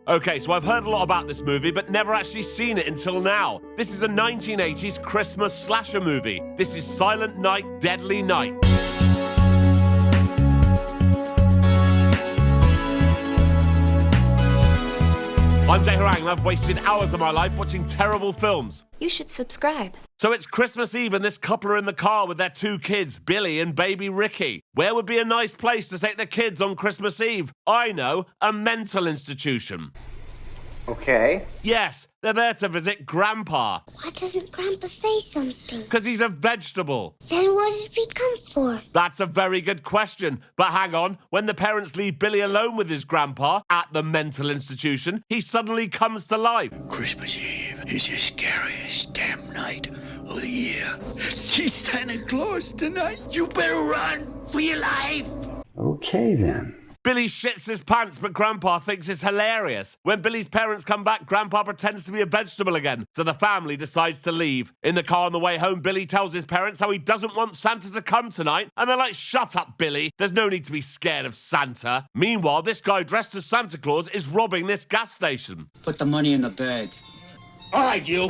Okay, so I've heard a lot about this movie, but never actually seen it until now. This is a 1980s Christmas slasher movie. This is Silent Night, Deadly Night. I'm Jay Harangue and I've wasted hours of my life watching terrible films. You should subscribe. So it's Christmas Eve and this couple are in the car with their 2 kids, Billy and baby Ricky. Where would be a nice place to take the kids on Christmas Eve? I know, a mental institution. Okay. Yes, they're there to visit Grandpa. Why doesn't Grandpa say something? Because he's a vegetable. Then what did we come for? That's a very good question. But hang on, when the parents leave Billy alone with his grandpa at the mental institution, he suddenly comes to life. Christmas Eve is the scariest damn night of the year. See Santa Claus tonight. You better run for your life. Okay, then. Billy shits his pants, but Grandpa thinks it's hilarious. When Billy's parents come back, Grandpa pretends to be a vegetable again, so the family decides to leave. In the car on the way home, Billy tells his parents how he doesn't want Santa to come tonight, and they're like, "Shut up, Billy. There's no need to be scared of Santa." Meanwhile, this guy dressed as Santa Claus is robbing this gas station. Put the money in the bag. All right, you.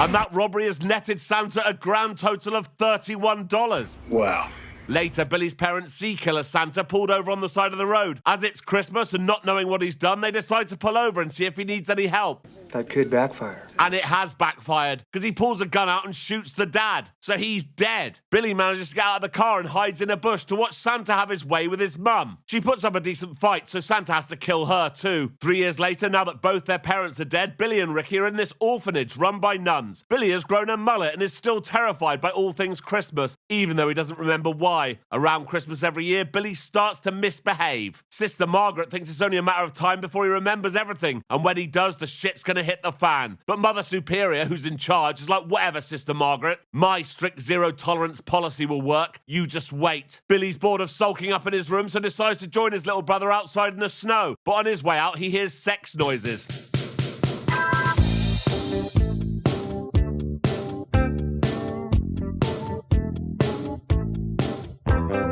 And that robbery has netted Santa a grand total of $31. Wow. Later, Billy's parents see Killer Santa pulled over on the side of the road. As it's Christmas and not knowing what he's done, they decide to pull over and see if he needs any help. That could backfire. And it has backfired, because he pulls a gun out and shoots the dad. So he's dead. Billy manages to get out of the car and hides in a bush to watch Santa have his way with his mum. She puts up a decent fight, so Santa has to kill her too. 3 years later, now that both their parents are dead, Billy and Ricky are in this orphanage run by nuns. Billy has grown a mullet and is still terrified by all things Christmas, even though he doesn't remember why. Around Christmas every year, Billy starts to misbehave. Sister Margaret thinks it's only a matter of time before he remembers everything, and when he does, the shit's gonna hit the fan. But Mother Superior, who's in charge, is like, "Whatever, Sister Margaret. My strict zero-tolerance policy will work. You just wait." Billy's bored of sulking up in his room, so decides to join his little brother outside in the snow. But on his way out, he hears sex noises.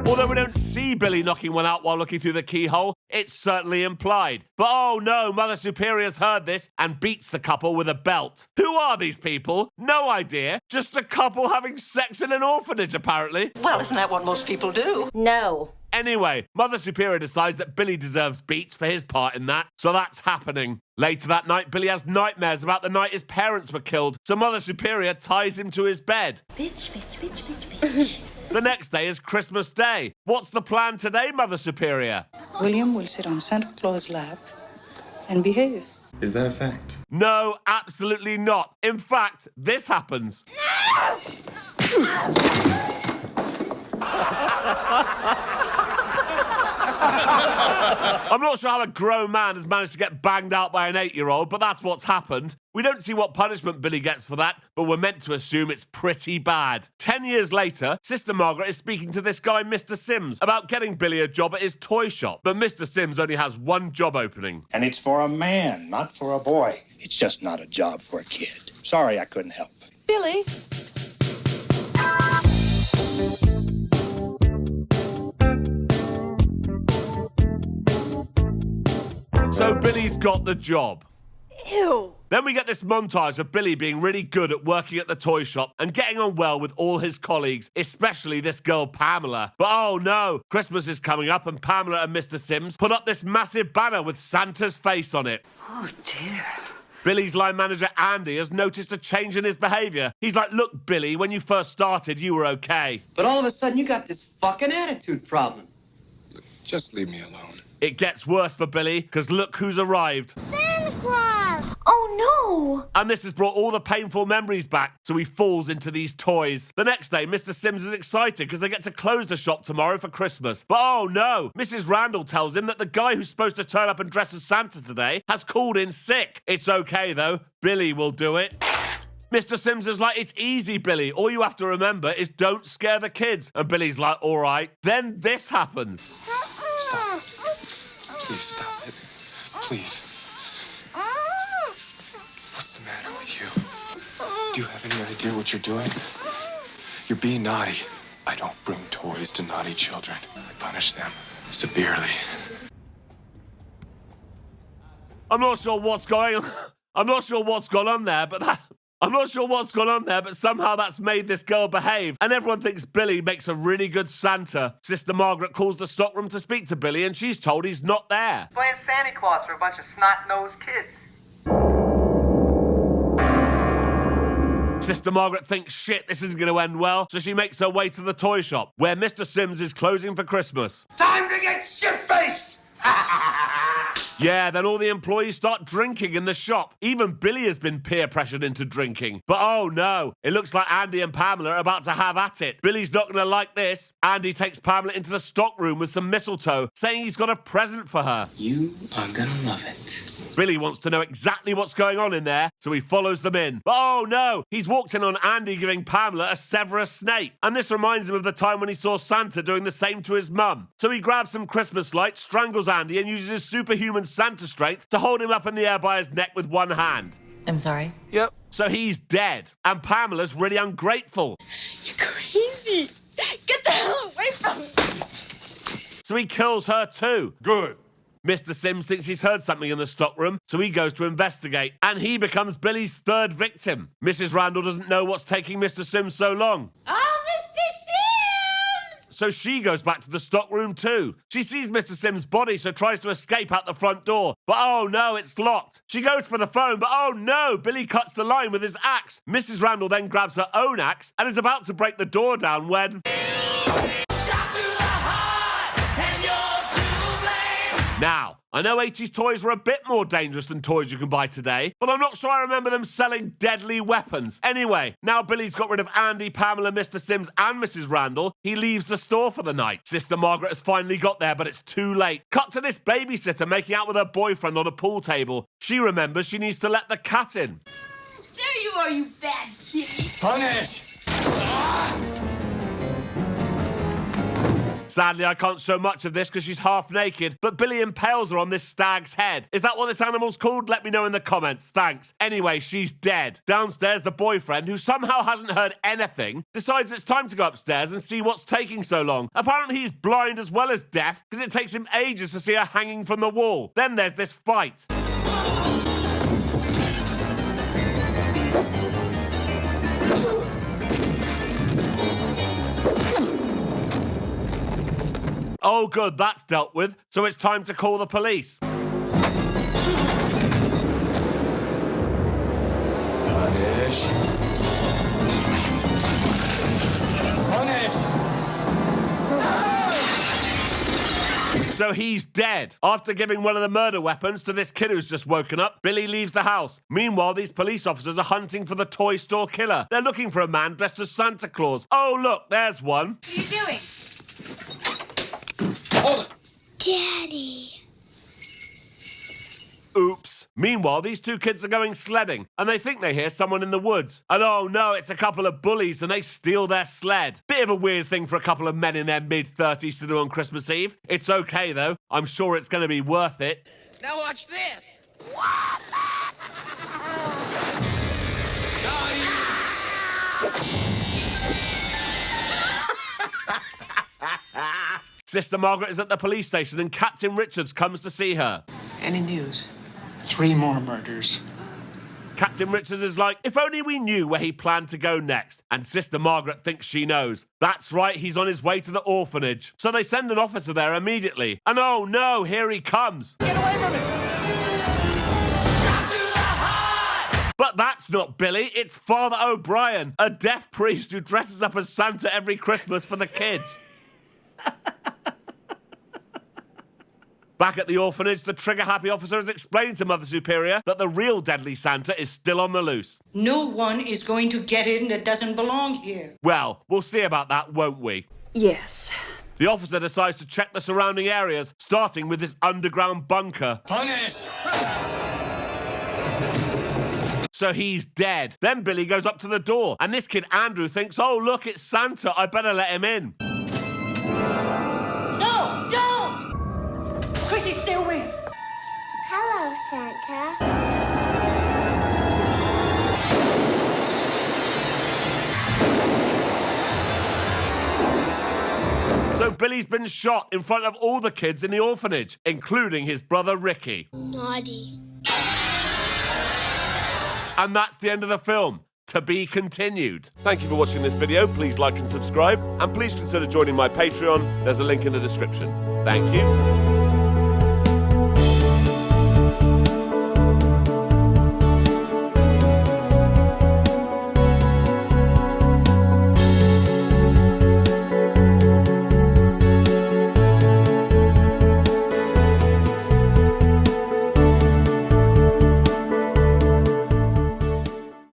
Although we don't see Billy knocking one out while looking through the keyhole, it's certainly implied. But oh no, Mother Superior's heard this and beats the couple with a belt. Who are these people? No idea. Just a couple having sex in an orphanage, apparently. Well, isn't that what most people do? No. Anyway, Mother Superior decides that Billy deserves beats for his part in that, so that's happening. Later that night, Billy has nightmares about the night his parents were killed, so Mother Superior ties him to his bed. Bitch, bitch, bitch, bitch, bitch. The next day is Christmas Day. What's the plan today, Mother Superior? William will sit on Santa Claus' lap and behave. Is that a fact? No, absolutely not. In fact, this happens. I'm not sure how a grown man has managed to get banged out by an 8-year-old, but that's what's happened. We don't see what punishment Billy gets for that, but we're meant to assume it's pretty bad. 10 years later, Sister Margaret is speaking to this guy, Mr. Sims, about getting Billy a job at his toy shop. But Mr. Sims only has one job opening. And it's for a man, not for a boy. It's just not a job for a kid. Sorry I couldn't help. Billy. So Billy's got the job. Ew. Then we get this montage of Billy being really good at working at the toy shop and getting on well with all his colleagues, especially this girl Pamela. But oh no, Christmas is coming up and Pamela and Mr. Sims put up this massive banner with Santa's face on it. Oh, dear. Billy's line manager Andy has noticed a change in his behaviour. He's like, "Look, Billy, when you first started, you were okay. But all of a sudden, you got this fucking attitude problem." Just leave me alone. It gets worse for Billy, because look who's arrived. Santa Claus! Oh no! And this has brought all the painful memories back, so he falls into these toys. The next day, Mr. Sims is excited because they get to close the shop tomorrow for Christmas. But oh no! Mrs. Randall tells him that the guy who's supposed to turn up and dress as Santa today has called in sick. It's okay though, Billy will do it. Mr. Sims is like, "It's easy, Billy. All you have to remember is don't scare the kids." And Billy's like, "All right." Then this happens. Stop. Please stop it. Please. What's the matter with you? Do you have any idea what you're doing? You're being naughty. I don't bring toys to naughty children. I punish them severely. I'm not sure what's going on. I'm not sure what's gone on there, but somehow that's made this girl behave. And everyone thinks Billy makes a really good Santa. Sister Margaret calls the stockroom to speak to Billy, and she's told he's not there. Playing Santa Claus for a bunch of snot-nosed kids. Sister Margaret thinks, shit, this isn't going to end well, so she makes her way to the toy shop, where Mr. Sims is closing for Christmas. Time to get shit-faced! Yeah, then all the employees start drinking in the shop. Even Billy has been peer pressured into drinking. But oh no, it looks like Andy and Pamela are about to have at it. Billy's not going to like this. Andy takes Pamela into the stockroom with some mistletoe, saying he's got a present for her. You are gonna love it. Billy wants to know exactly what's going on in there, so he follows them in. But oh no, he's walked in on Andy giving Pamela a Severus Snape. And this reminds him of the time when he saw Santa doing the same to his mum. So he grabs some Christmas lights, strangles Andy, and uses his superhuman Santa strength to hold him up in the air by his neck with one hand. I'm sorry. Yep. So he's dead, and Pamela's really ungrateful. You're crazy. Get the hell away from me. So he kills her too. Good. Mr. Sims thinks he's heard something in the stockroom, so he goes to investigate, and he becomes Billy's third victim. Mrs. Randall doesn't know what's taking Mr. Sims so long. Oh, Mr. Sims! So she goes back to the stockroom too. She sees Mr. Sims' body, so tries to escape out the front door. But oh no, it's locked. She goes for the phone, but oh no, Billy cuts the line with his axe. Mrs. Randall then grabs her own axe and is about to break the door down when... Now, I know 80s toys were a bit more dangerous than toys you can buy today, but I'm not sure I remember them selling deadly weapons. Anyway, now Billy's got rid of Andy, Pamela, Mr. Sims, and Mrs. Randall, he leaves the store for the night. Sister Margaret has finally got there, but it's too late. Cut to this babysitter making out with her boyfriend on a pool table. She remembers she needs to let the cat in. There you are, you bad kitty. Punish! Sadly, I can't show much of this because she's half naked, but Billy impales her on this stag's head. Is that what this animal's called? Let me know in the comments. Thanks. Anyway, she's dead. Downstairs, the boyfriend, who somehow hasn't heard anything, decides it's time to go upstairs and see what's taking so long. Apparently, he's blind as well as deaf because it takes him ages to see her hanging from the wall. Then there's this fight. Oh good, that's dealt with, so it's time to call the police. Punish. Punish. So he's dead. After giving one of the murder weapons to this kid who's just woken up, Billy leaves the house. Meanwhile, these police officers are hunting for the toy store killer. They're looking for a man dressed as Santa Claus. Oh look, there's one. What are you doing? Hold it! Daddy. Oops. Meanwhile, these two kids are going sledding, and they think they hear someone in the woods. And oh no, it's a couple of bullies, and they steal their sled. Bit of a weird thing for a couple of men in their mid-30s to do on Christmas Eve. It's okay, though. I'm sure it's going to be worth it. Now watch this. Sister Margaret is at the police station, and Captain Richards comes to see her. Any news? 3 more murders. Captain Richards is like, if only we knew where he planned to go next. And Sister Margaret thinks she knows. That's right, he's on his way to the orphanage. So they send an officer there immediately. And oh no, here he comes. Get away from me. But that's not Billy, it's Father O'Brien, a deaf priest who dresses up as Santa every Christmas for the kids. Back at the orphanage, the trigger-happy officer has explained to Mother Superior that the real deadly Santa is still on the loose. No one is going to get in that doesn't belong here. Well, we'll see about that, won't we? Yes. The officer decides to check the surrounding areas, starting with this underground bunker. Punish! So he's dead. Then Billy goes up to the door, and this kid Andrew thinks, oh look, it's Santa, I better let him in. No, don't! Chrissy, stay away. Hello, Santa. So Billy's been shot in front of all the kids in the orphanage, including his brother Ricky. Naughty. And that's the end of the film. To be continued. Thank you for watching this video. Please like and subscribe. And please consider joining my Patreon. There's a link in the description. Thank you.